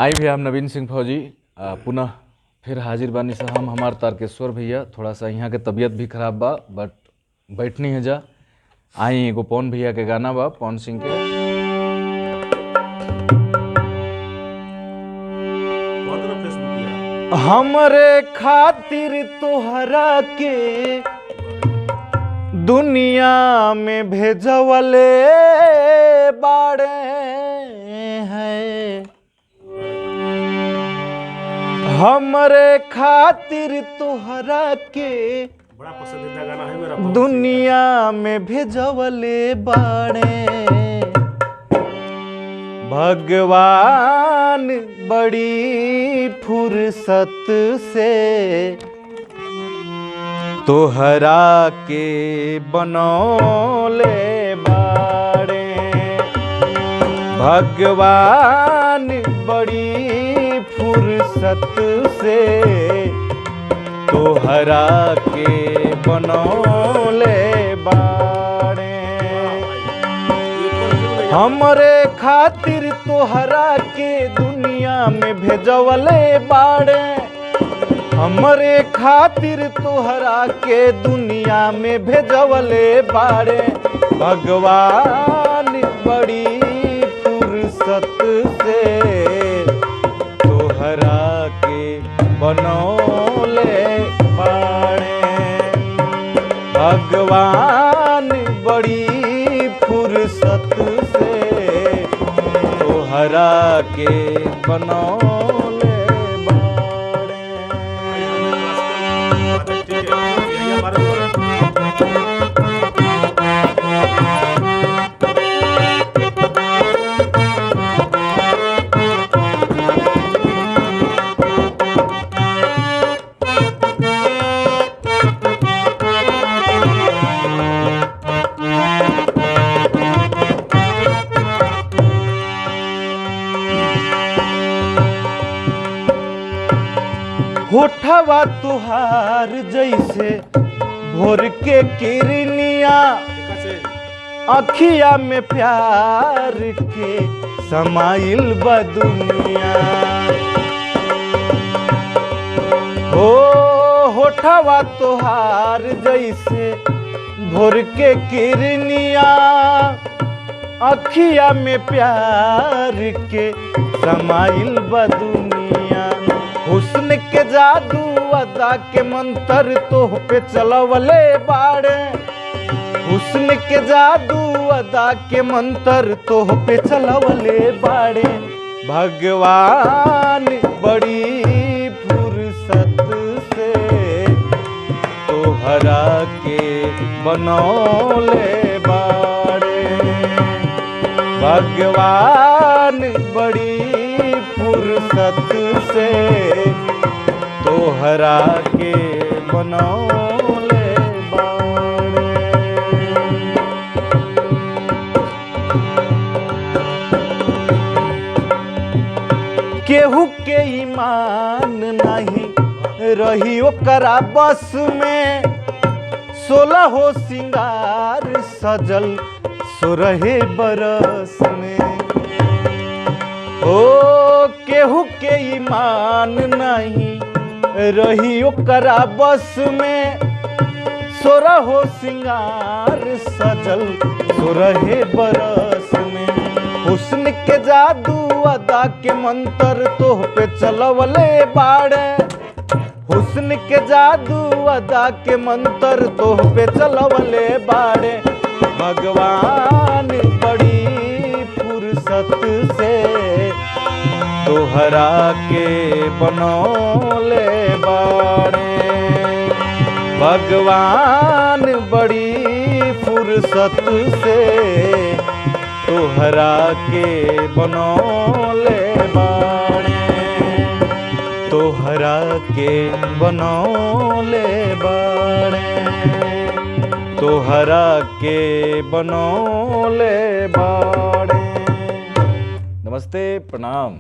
आई भी हम नवीन सिंह फौजी पुनः फिर हाजिर बानी सा हम हमार तारकेश्वर भैया। थोड़ा सा यहाँ के तबीयत भी खराब बा बट बैठनी है जा। आई एगो पवन भैया के गाना बा, पवन सिंह के। हमरे खातिर तोहरा के दुनिया में भेजवले बाड़े हैं, हमरे खातिर तोहरा के बड़ा पसंदीदा गाना है मेरा। दुनिया में भेजवले बाड़े भगवान बड़ी फुर्सत से तोहरा के बनौले बाड़े। भगवान बड़ी फुर्सत से तोहरा के बनौले बाड़े। हमरे खातिर तोहरा के दुनिया में भेजवले बाड़े, हमरे खातिर तोहरा के दुनिया में भेजवले बाड़े। भगवान बड़ी फुर्सत से तोहरा के बनौले बाड़े। भगवान बड़ी फुर्सत से तोहरा के बनौले बाड़े। होठवा तुहार जैसे भोर के किरनिया, अखिया में प्यार के समाइल बा दुनिया। हो होठवा तुहार जैसे भोर के किरनिया, अखिया में प्यार के समाइल बा दुनिया। हुस्न के जादू अदा के मंत्र तोह पे चलवले बाड़े। हुस्न के जादू अदा के मंत्र तोह पे चलवले बाड़े। भगवान बड़ी फुर्सत से तोहरा के बनौले बाड़े। भगवान बड़ी फुर्सत से तोहरा के बनौले बाड़े। केहू के ईमान नहीं रही ओकरा बस में, 16 हो सिंगार सजल 16 बरस में। ओ केहू के ईमान नहीं रही ओकरा बस में, 16 हो सिंगार सजल 16 बरस में। हुस्न के जादू अदा के मंत्र तोह पे चलवले बाड़े। हुस्न के जादू अदा के मंत्र तोह पे चलवले बाड़े। भगवान बड़ी फुर्सत से तोहरा के बनौले बाड़े। भगवान बड़ी फुर्सत से तोहरा के बनौले बाड़े। तोहरा के बनौले बाड़े। तोहरा के बनौले बाड़े। नमस्ते, प्रणाम।